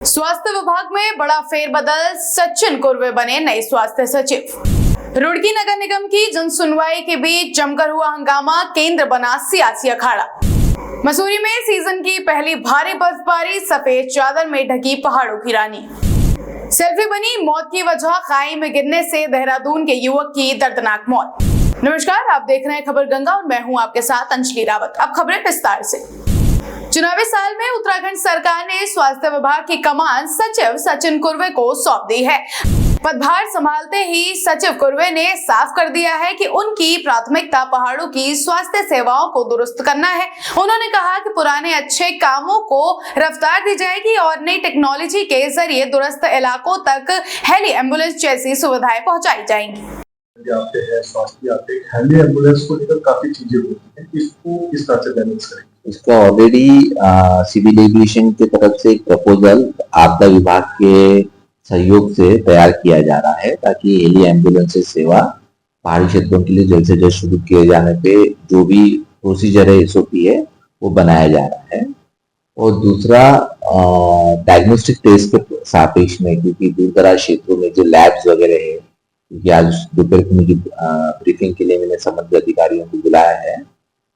स्वास्थ्य विभाग में बड़ा फेरबदल, सचिन कुर्वे बने नए स्वास्थ्य सचिव। रुड़की नगर निगम की जन सुनवाई के बीच जमकर हुआ हंगामा, केंद्र बना सियासी अखाड़ा। मसूरी में सीजन की पहली भारी बर्फबारी, सफेद चादर में ढकी पहाड़ों की रानी। सेल्फी बनी मौत की वजह, खाई में गिरने से देहरादून के युवक की दर्दनाक मौत। नमस्कार, आप देख रहे हैं खबर गंगा और मैं हूं आपके साथ अंजलि रावत। अब खबरें विस्तार से। चुनावी साल में उत्तराखंड सरकार ने स्वास्थ्य विभाग की कमान सचिव सचिन कुर्वे को सौंप दी है। पदभार संभालते ही सचिव कुर्वे ने साफ कर दिया है कि उनकी प्राथमिकता पहाड़ों की स्वास्थ्य सेवाओं को दुरुस्त करना है। उन्होंने कहा कि पुराने अच्छे कामों को रफ्तार दी जाएगी और नई टेक्नोलॉजी के जरिए दूरस्थ इलाकों तक हेली एम्बुलेंस जैसी सुविधाएं पहुंचाई जाएंगी। आते हैं स्वास्थ्य आते हैं, हेली एम्बुलेंस को लेकर काफी चीजें होती हैं, इसको किस तरह से बैलेंस करेंगे? इसका ऑलरेडी सिविल एविएशन की तरफ से एक प्रपोजल आपदा विभाग के सहयोग से तैयार किया जा रहा है, ताकि हेली एम्बुलेंस सेवा पहाड़ी क्षेत्रों के लिए जल्द से जल्द शुरू किए जाने पे जो भी प्रोसीजर है, एसओपी है, वो बनाया जा रहा है। और दूसरा डायग्नोस्टिक टेस्ट के सापेक्ष में, क्योंकि दूर दराज क्षेत्रों में जो लैब्स वगैरह है, क्योंकि आज दोपहर की ब्रीफिंग के लिए मैंने संबंधित अधिकारियों को बुलाया है,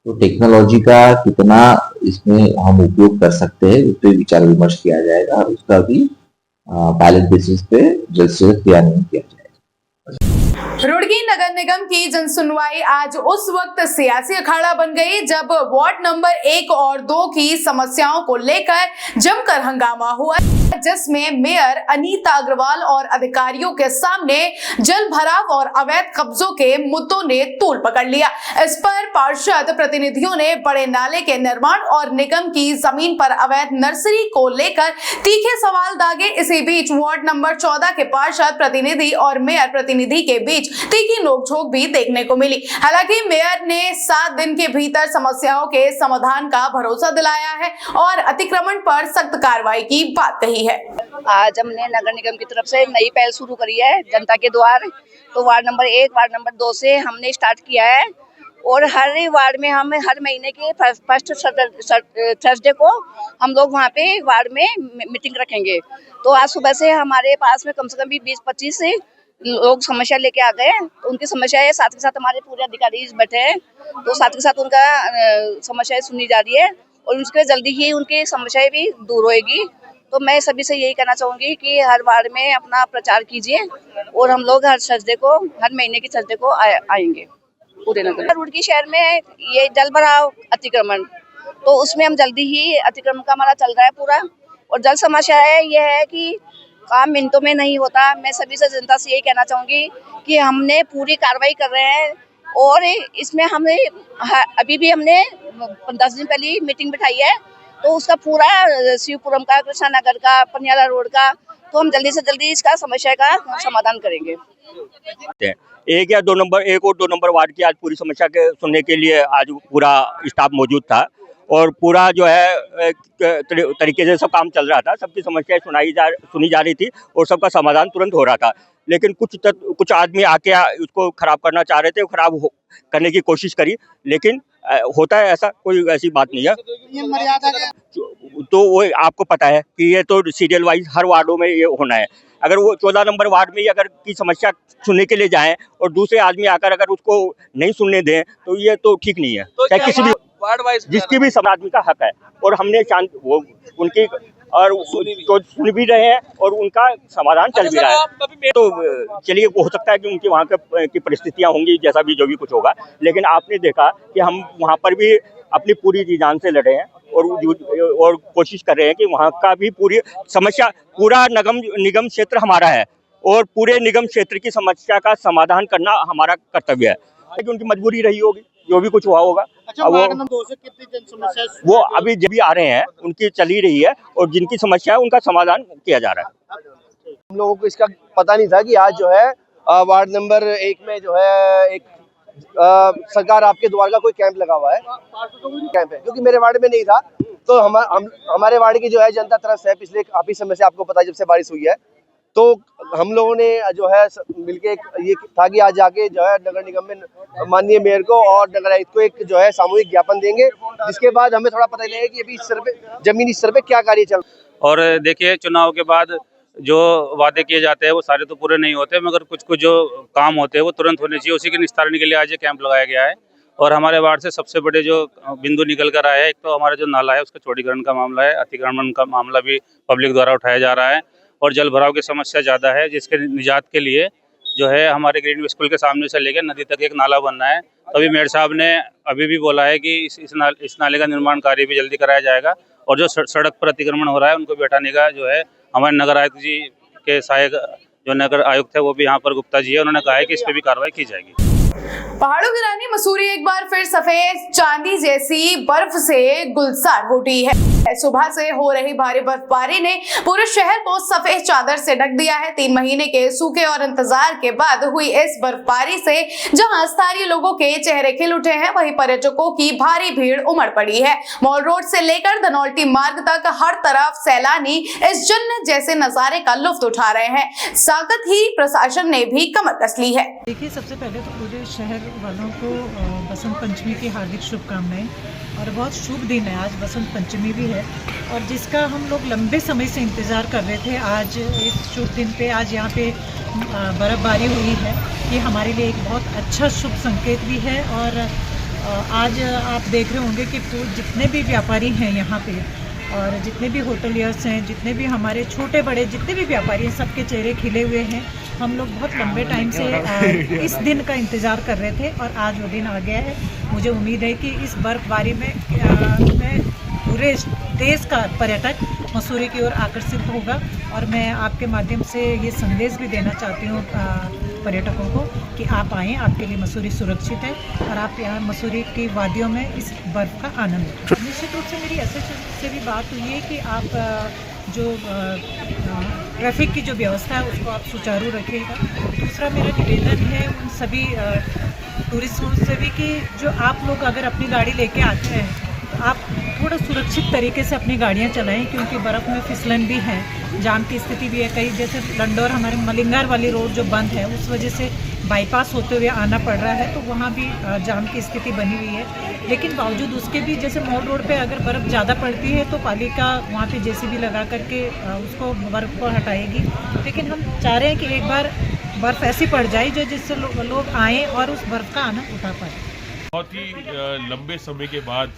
तो टेक्नोलॉजी का कितना इसमें हम उपयोग कर सकते हैं उस पर विचार विमर्श किया जाएगा और उसका भी पायलट बेसिस पे जल्द से जल्द क्रियान्वयन किया जाएगा। रुड़की नगर निगम की जन सुनवाई आज उस वक्त सियासी अखाड़ा बन गई जब वार्ड नंबर 1 और 2 की समस्याओं को लेकर जमकर हंगामा हुआ, जिसमें मेयर अनीता अग्रवाल और अधिकारियों के सामने जल भराव और अवैध कब्जों के मुद्दों ने तूल पकड़ लिया। इस पर पार्षद प्रतिनिधियों ने बड़े नाले के निर्माण और निगम की जमीन पर अवैध नर्सरी को लेकर तीखे सवाल दागे। इसी बीच वार्ड नंबर 14 के पार्षद प्रतिनिधि और मेयर प्रतिनिधि के बीच तीखी नोकझोंक भी देखने को मिली। हालांकि मेयर ने 7 दिन के भीतर समस्याओं के समाधान का भरोसा दिलाया है और अतिक्रमण पर सख्त कार्रवाई की बात कही है। आज हमने नगर निगम की तरफ से नई पहल शुरू करी है जनता के द्वार। तो वार्ड नंबर 1, वार्ड नंबर 2 से हमने स्टार्ट किया है और हर वार्ड में हम हर महीने के फर्स्ट थर्सडे को हम लोग वहाँ पे वार्ड में मीटिंग रखेंगे। तो आज सुबह से हमारे पास में कम से कम भी 20-25 लोग समस्या लेके आ गए। तो उनकी समस्याएं साथ के साथ हमारे पूरे अधिकारी बैठे हैं, तो साथ के साथ उनका समस्याएं सुनी जा रही है और उसके जल्दी ही उनकी समस्याएं भी दूर होएगी। तो मैं सभी से यही कहना चाहूंगी कि हर वार्ड में अपना प्रचार कीजिए और हम लोग हर महीने की थर्सडे को आएंगे पूरे नगर। रुड़की शहर में ये जल भराव अतिक्रमण, तो उसमें हम जल्दी ही अतिक्रमण का हमारा चल रहा है पूरा। और जल समस्या है ये है कि काम मिनटों में नहीं होता। मैं सभी से जनता से यही कहना चाहूंगी कि हमने पूरी कार्रवाई कर रहे हैं और इसमें हमने अभी भी हमने 10 दिन पहले मीटिंग बिठाई है, तो उसका पूरा शिवपुरम का, कृष्णा नगर का, पनियाला रोड का, तो हम जल्दी से जल्दी इसका समस्या का समाधान करेंगे। 1 और 2 नंबर वार्ड की आज पूरी समस्या के सुनने के लिए आज पूरा स्टाफ मौजूद था और पूरा जो है तरीके से सब काम चल रहा था। सबकी समस्याएं सुनी जा रही थी और सबका समाधान तुरंत हो रहा था। लेकिन कुछ आदमी आके उसको खराब करना चाह रहे थे, करने की कोशिश करी, लेकिन होता है ऐसा, कोई ऐसी बात नहीं है। तो वो आपको पता है कि ये तो सीरियल वाइज हर वार्डों में ये होना है। अगर वो 14 नंबर वार्ड में ही अगर की समस्या सुनने के लिए जाएं और दूसरे आदमी आकर अगर उसको नहीं सुनने दें, तो ये तो ठीक नहीं है। तो किसी भी वार्ड वाइज जिसकी भी सब आदमी का हक है और हमने वो उनकी और तो सुन भी रहे हैं और उनका समाधान चल भी रहा है। तो चलिए, वो हो सकता है कि उनकी वहाँ की परिस्थितियाँ होंगी, जैसा भी जो भी कुछ होगा, लेकिन आपने देखा कि हम वहाँ पर भी अपनी पूरी जी जान से लड़े हैं और कोशिश कर रहे हैं कि वहाँ का भी पूरी समस्या, पूरा निगम क्षेत्र हमारा है और पूरे निगम क्षेत्र की समस्या का समाधान करना हमारा कर्तव्य है। लेकिन उनकी मजबूरी रही होगी, जो भी कुछ हुआ होगा। अच्छा, वार्ड नंबर 2 से कितनी जन समस्या? वो अभी जब भी आ रहे हैं उनकी चल ही रही है और जिनकी समस्या है उनका समाधान किया जा रहा है। हम लोगों को इसका पता नहीं था कि आज जो है वार्ड नंबर 1 में जो है एक सरकार आपके द्वार का कोई कैंप लगा हुआ है, कैंप है, क्योंकि मेरे वार्ड में नहीं था। तो हमारे वार्ड की जो है जनता तरस है पिछले काफी समय से, आपको पता है जब से बारिश हुई है। तो हम लोगों ने जो है मिलके ये था कि आज जाके जो है नगर निगम में माननीय मेयर को और नगर आयुक्त को एक जो है सामूहिक ज्ञापन देंगे, जिसके बाद हमें थोड़ा पता लगेगा कि अभी इस स्तर पे, जमीनी स्तर पे क्या कार्य चल। और देखिए चुनाव के बाद जो वादे किए जाते हैं वो सारे तो पूरे नहीं होते, मगर कुछ कुछ जो काम होते हैं वो तुरंत होने चाहिए। उसी के निस्तारण के लिए आज ये कैंप लगाया गया है। और हमारे वार्ड से सबसे बड़े जो बिंदु निकल कर आया है, एक तो हमारा जो नाला है उसका चौड़ीकरण का मामला है, अतिक्रमण का मामला भी पब्लिक द्वारा उठाया जा रहा है, और जल भराव की समस्या ज़्यादा है, जिसके निजात के लिए जो है हमारे ग्रीन स्कूल के सामने से लेकर नदी तक एक नाला बनना है। तो अभी मेयर साहब ने अभी भी बोला है कि इस नाले का निर्माण कार्य भी जल्दी कराया जाएगा, और जो सड़क पर अतिक्रमण हो रहा है उनको बैठाने का जो है हमारे नगर आयुक्त जी के सहायक जो नगर आयुक्त है वो भी यहाँ पर गुप्ता जी है, उन्होंने कहा है कि इस पर भी कार्रवाई की जाएगी। पहाड़ों की रानी मसूरी एक बार फिर सफेद चांदी जैसी बर्फ से गुलजार उठी है। सुबह से हो रही भारी बर्फबारी ने पूरे शहर को सफेद चादर से ढक दिया है। 3 महीने के सूखे और इंतजार के बाद हुई इस बर्फबारी से जहां स्थानीय लोगों के चेहरे खिल उठे हैं, वहीं पर्यटकों की भारी भीड़ उमड़ पड़ी है। मॉल रोड से लेकर धनौल्टी मार्ग तक हर तरफ सैलानी इस जन्नत जैसे नजारे का लुत्फ उठा रहे हैं। साथ ही प्रशासन ने भी कमर कस ली है। देखिए, सबसे पहले तो पूरे शहर वालों को बसंत पंचमी की हार्दिक शुभकामनाएं। और बहुत शुभ दिन है, आज बसंत पंचमी भी है, और जिसका हम लोग लंबे समय से इंतज़ार कर रहे थे। आज इस शुभ दिन पे आज यहाँ पे बर्फ़बारी हुई है, ये हमारे लिए एक बहुत अच्छा शुभ संकेत भी है। और आज आप देख रहे होंगे कि जितने भी व्यापारी हैं यहाँ पे, और जितने भी होटलियर्स हैं, जितने भी हमारे छोटे बड़े जितने भी व्यापारी हैं, सबके चेहरे खिले हुए हैं। हम लोग बहुत लंबे टाइम से इस दिन का इंतज़ार कर रहे थे, और आज वो दिन आ गया है। मुझे उम्मीद है कि इस बर्फ़बारी में पूरे देश का पर्यटक मसूरी की ओर आकर्षित होगा। और मैं आपके माध्यम से ये संदेश भी देना चाहती हूँ पर्यटकों को कि आप आएँ, आपके लिए मसूरी सुरक्षित है, और आप यहाँ मसूरी की वादियों में इस बर्फ़ का आनंद लें। निश्चित रूप से मेरी एसएसओ से भी बात हुई है कि आप जो ट्रैफिक की जो व्यवस्था है उसको आप सुचारू रखिएगा। दूसरा मेरा निवेदन है उन सभी टूरिस्टों से भी कि जो आप लोग अगर अपनी गाड़ी लेके आते हैं तो आप थोड़ा सुरक्षित तरीके से अपनी गाड़ियां चलाएं, क्योंकि बर्फ़ में फिसलन भी है, जाम की स्थिति भी है। कई जैसे लंडौर हमारे मलिंगार वाली रोड जो बंद है उस वजह से बाईपास होते हुए आना पड़ रहा है, तो वहाँ भी जाम की स्थिति बनी हुई है। लेकिन बावजूद उसके भी जैसे मॉल रोड पे अगर बर्फ़ ज़्यादा पड़ती है तो पालिका वहाँ पे जेसीबी लगा करके उसको बर्फ़ को हटाएगी। लेकिन हम चाह रहे हैं कि एक बार बर्फ़ ऐसी पड़ जाए जो जिससे लोग आएँ और उस बर्फ़ का आनंद उठा पाए। बहुत ही लंबे समय के बाद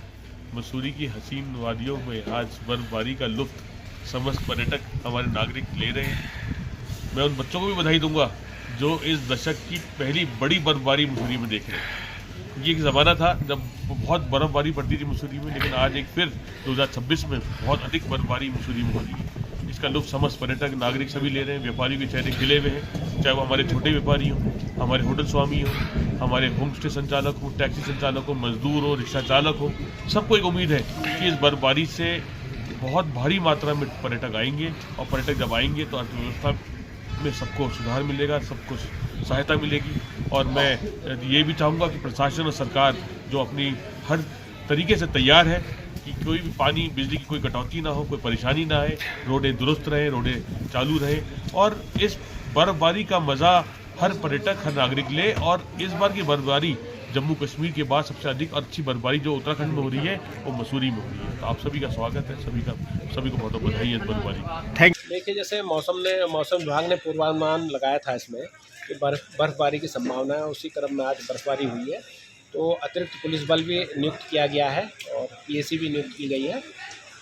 मसूरी की हसीन वादियों में आज बर्फबारी का लुत्फ समस्त पर्यटक हमारे नागरिक ले रहे हैं। मैं उन बच्चों को भी बधाई दूंगा जो इस दशक की पहली बड़ी बर्फबारी मसूरी में देख रहे हैं। ये एक ज़माना था जब बहुत बर्फबारी पड़ती थी मसूरी में, लेकिन आज एक फिर 2026 में बहुत अधिक बर्फबारी मसूरी में हो रही है। इसका लुत्फ समस्त पर्यटक नागरिक सभी ले रहे हैं। व्यापारियों के चेहरे खिले हुए हैं, चाहे वो हमारे छोटे व्यापारी हों, हमारे होटल स्वामी हों, हमारे होम स्टे संचालक हों, टैक्सी संचालक हों, मजदूर हो, रिक्शा चालक हो। सबको एक उम्मीद है कि इस बर्फबारी से बहुत भारी मात्रा में पर्यटक आएंगे, और पर्यटक जब आएंगे तो अर्थव्यवस्था में सबको सुधार मिलेगा, सबको सहायता मिलेगी। और मैं ये भी चाहूँगा कि प्रशासन और सरकार जो अपनी हर तरीके से तैयार है कि कोई भी पानी बिजली की कोई कटौती ना हो, कोई परेशानी ना आए, रोडें दुरुस्त रहें, रोडें चालू रहें, और इस बर्फबारी का मज़ा हर पर्यटक हर नागरिक ले। और इस बार की बर्फबारी जम्मू कश्मीर के बाद सबसे अधिक अच्छी बर्फबारी जो उत्तराखंड में हो रही है वो मसूरी में हो रही है। तो आप सभी का स्वागत है, सभी को बहुत बधाई है इस बर्फबारी। देखिए, जैसे मौसम विभाग ने पूर्वानुमान लगाया था इसमें कि बर्फबारी की संभावना है, उसी क्रम में आज बर्फबारी हुई है। तो अतिरिक्त पुलिस बल भी नियुक्त किया गया है और पीएसी भी नियुक्त की गई है।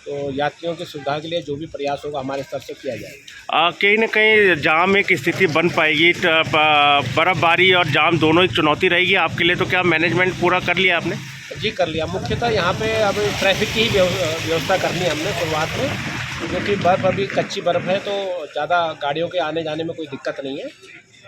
तो यात्रियों की सुविधा के लिए जो भी प्रयास होगा हमारे स्तर से किया जाएगा। कहीं न कहीं जाम एक स्थिति बन पाएगी, बर्फबारी और जाम दोनों एक चुनौती रहेगी आपके लिए, तो क्या मैनेजमेंट पूरा कर लिया आपने? जी कर लिया। मुख्यतः यहाँ पे अब ट्रैफिक की व्यवस्था करनी है हमने शुरुआत में, क्योंकि बर्फ़ अभी कच्ची बर्फ़ है तो ज़्यादा गाड़ियों के आने जाने में कोई दिक्कत नहीं है,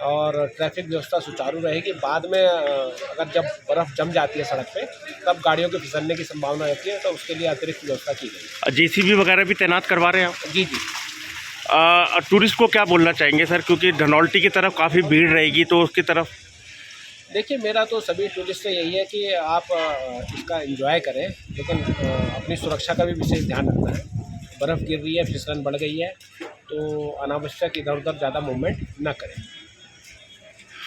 और ट्रैफिक व्यवस्था सुचारू रहेगी। बाद में अगर जब बर्फ़ जम जाती है सड़क पे तब गाड़ियों के फिसलने की संभावना रहती है, तो उसके लिए अतिरिक्त व्यवस्था की गई। जेसीबी वगैरह भी तैनात करवा रहे हैं आप? जी जी। टूरिस्ट को क्या बोलना चाहेंगे सर, क्योंकि धनौल्टी की तरफ काफ़ी भीड़ रहेगी, तो उसकी तरफ? देखिए, मेरा तो सभी टूरिस्ट से यही है कि आप इसका एंजॉय करें, लेकिन अपनी सुरक्षा का भी विशेष ध्यान रखना है। बर्फ़ गिर रही है, फिसलन बढ़ गई है, तो अनावश्यक इधर उधर ज़्यादा मूवमेंट ना करें।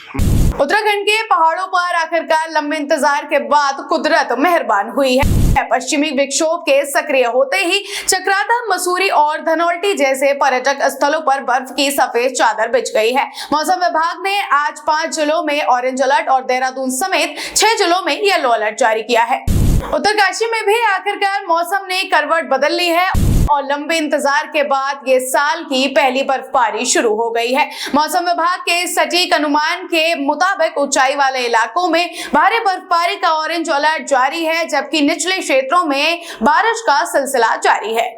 उत्तराखंड के पहाड़ों पर आखिरकार लंबे इंतजार के बाद कुदरत मेहरबान हुई है। पश्चिमी विक्षोभ के सक्रिय होते ही चक्राता, मसूरी और धनौल्टी जैसे पर्यटक स्थलों पर बर्फ की सफेद चादर बिछ गई है। मौसम विभाग ने आज 5 जिलों में ऑरेंज अलर्ट और देहरादून समेत 6 जिलों में येलो अलर्ट जारी किया है। उत्तरकाशी में भी आखिरकार मौसम ने करवट बदल ली है और लंबे इंतजार के बाद ये साल की पहली बर्फबारी शुरू हो गई है। मौसम विभाग के सटीक अनुमान के मुताबिक ऊंचाई वाले इलाकों में भारी बर्फबारी का ऑरेंज अलर्ट जारी है, जबकि निचले क्षेत्रों में बारिश का सिलसिला जारी है।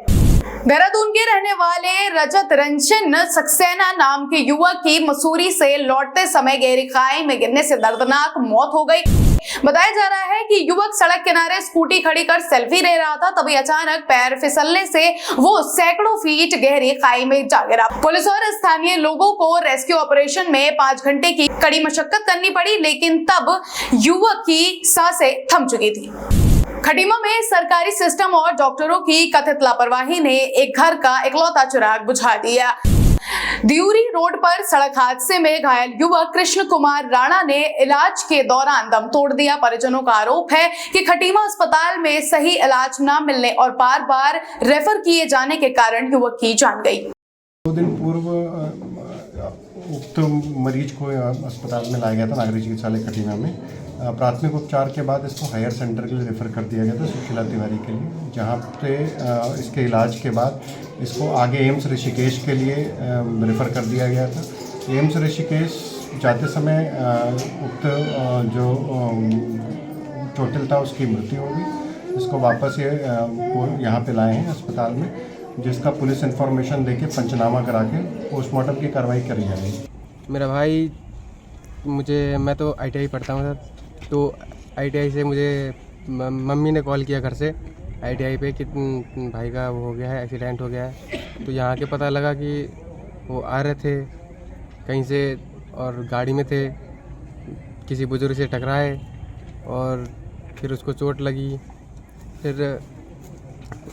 देहरादून के रहने वाले रजत रंजन सक्सेना नाम के युवक की मसूरी से लौटते समय गहरी खाई में गिरने से दर्दनाक मौत हो गई। बताया जा रहा है कि युवक सड़क किनारे स्कूटी खड़ी कर सेल्फी ले रहा था, तभी अचानक पैर फिसलने से वो सैकड़ों फीट गहरी खाई में जा गिरा। पुलिस और स्थानीय लोगों को रेस्क्यू ऑपरेशन में 5 घंटे की कड़ी मशक्कत करनी पड़ी, लेकिन तब युवक की सांसें थम चुकी थी। खटीमा में सरकारी सिस्टम और डॉक्टरों की कथित लापरवाही ने एक घर का इकलौता चिराग बुझा दिया। दियूरी रोड पर सड़क हादसे में घायल युवक कृष्ण कुमार राणा ने इलाज के दौरान दम तोड़ दिया। परिजनों का आरोप है कि खटीमा अस्पताल में सही इलाज न मिलने और बार बार रेफर किए जाने के कारण युवक की जान गई। 2 दिन पूर्व उक्त मरीज को अस्पताल में लाया गया था, नागरिक चिकित्सालय खटीमा में। प्राथमिक उपचार के बाद इसको हायर सेंटर के लिए रेफ़र कर दिया गया था, सुशीला तिवारी के लिए, जहाँ पे इसके इलाज के बाद इसको आगे एम्स ऋषिकेश के लिए रेफ़र कर दिया गया था। एम्स ऋषिकेश जाते समय उक्त जो चोटिल था उसकी मृत्यु हो गई। इसको वापस ये यहाँ पे लाए हैं अस्पताल में, जिसका पुलिस इन्फॉर्मेशन देके पंचनामा करा के पोस्टमार्टम की कार्रवाई करी जाएगी। मेरा भाई मैं तो ITI पढ़ता हूँ सर, तो ITI से मुझे मम्मी ने कॉल किया घर से ITI पे कि भाई का वो हो गया है, एक्सीडेंट हो गया है। तो यहाँ के पता लगा कि वो आ रहे थे कहीं से और गाड़ी में थे, किसी बुजुर्ग से टकराए और फिर उसको चोट लगी। फिर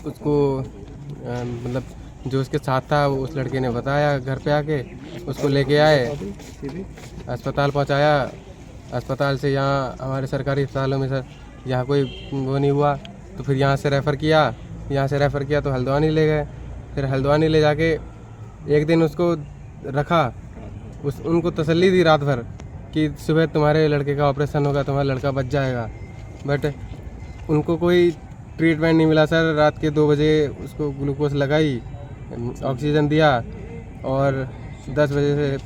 उसको मतलब जो उसके साथ था उस लड़के ने बताया, घर पे आके उसको लेके आए, अस्पताल पहुंचाया। अस्पताल से यहाँ हमारे सरकारी अस्पतालों में सर यहाँ कोई वो नहीं हुआ, तो फिर यहाँ से रेफ़र किया तो हल्द्वानी ले गए। फिर हल्द्वानी ले जाके एक दिन उसको रखा, उनको तसल्ली दी रात भर कि सुबह तुम्हारे लड़के का ऑपरेशन होगा, तुम्हारा लड़का बच जाएगा। बट उनको कोई ट्रीटमेंट नहीं मिला सर। रात के 2 बजे उसको ग्लूकोज लगाई, ऑक्सीजन दिया और 10 बजे से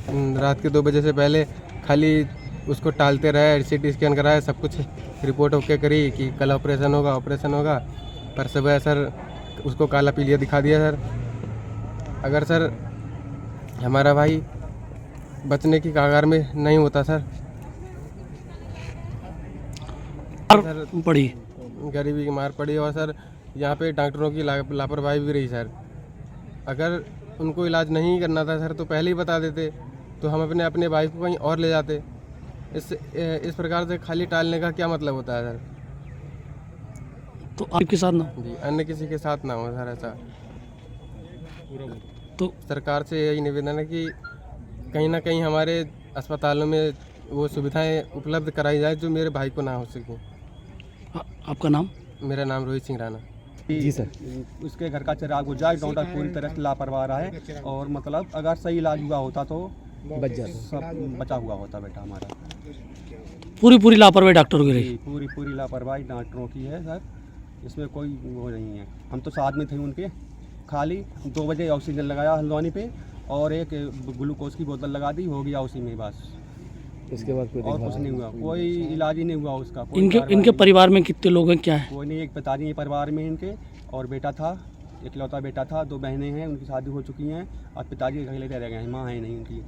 रात के 2 बजे से पहले खाली उसको टालते रहे। CT स्कैन कराया, सब कुछ रिपोर्ट ओके करी कि कल ऑपरेशन होगा। पर सुबह सर उसको काला पीलिया दिखा दिया सर। अगर सर हमारा भाई बचने की कगार में नहीं होता सर पड़ी, गरीबी की मार पड़ी। और सर यहाँ पे डॉक्टरों की लापरवाही भी रही सर। अगर उनको इलाज नहीं करना था सर तो पहले ही बता देते, तो हम अपने भाई को कहीं और ले जाते। इस प्रकार से खाली टालने का क्या मतलब होता है सर? तो आपके साथ ना जी, अन्य किसी के साथ ना हो सर ऐसा। तो सरकार से यही निवेदन है कि कहीं ना कहीं हमारे अस्पतालों में वो सुविधाएं उपलब्ध कराई जाए जो मेरे भाई को ना हो सके। आपका नाम? मेरा नाम रोहित सिंह राणा। जी सर। उसके घर का चिराग बुझ जाए, डॉक्टर पूरी तरह से लापरवाह रहा है और मतलब अगर सही इलाज हुआ होता तो बचा हुआ होता बेटा हमारा। पूरी लापरवाही डॉक्टरों की रही? पूरी लापरवाही डॉक्टरों की है सर, इसमें कोई वो नहीं है। हम तो साथ में थे उनके, खाली 2 बजे ऑक्सीजन लगाया हल्द्वानी पे और एक ग्लूकोज की बोतल लगा दी, हो गया उसी में बस। इसके बाद और कुछ नहीं हुआ, कोई इलाज ही नहीं हुआ उसका। इनके परिवार में कितने लोग हैं, क्या है? कोई नहीं, एक पिताजी है परिवार में इनके और बेटा था, इकलौता बेटा था। 2 बहनें हैं, उनकी शादी हो चुकी हैं और पिताजी अकेले रह गए हैं, माँ है नहीं उनकी।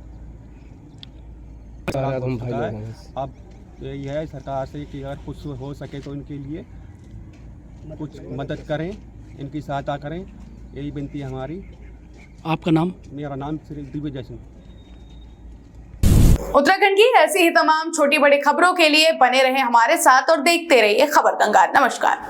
अब यही है सरकार से कि अगर कुछ हो सके तो इनके लिए कुछ मदद करें, इनकी सहायता करें, यही विनती है हमारी। आपका नाम? मेरा नाम श्री दिग्विजय सिंह। उत्तराखंड की ऐसी ही तमाम छोटी बड़ी खबरों के लिए बने रहे हमारे साथ और देखते रहिए खबर कंगार। नमस्कार।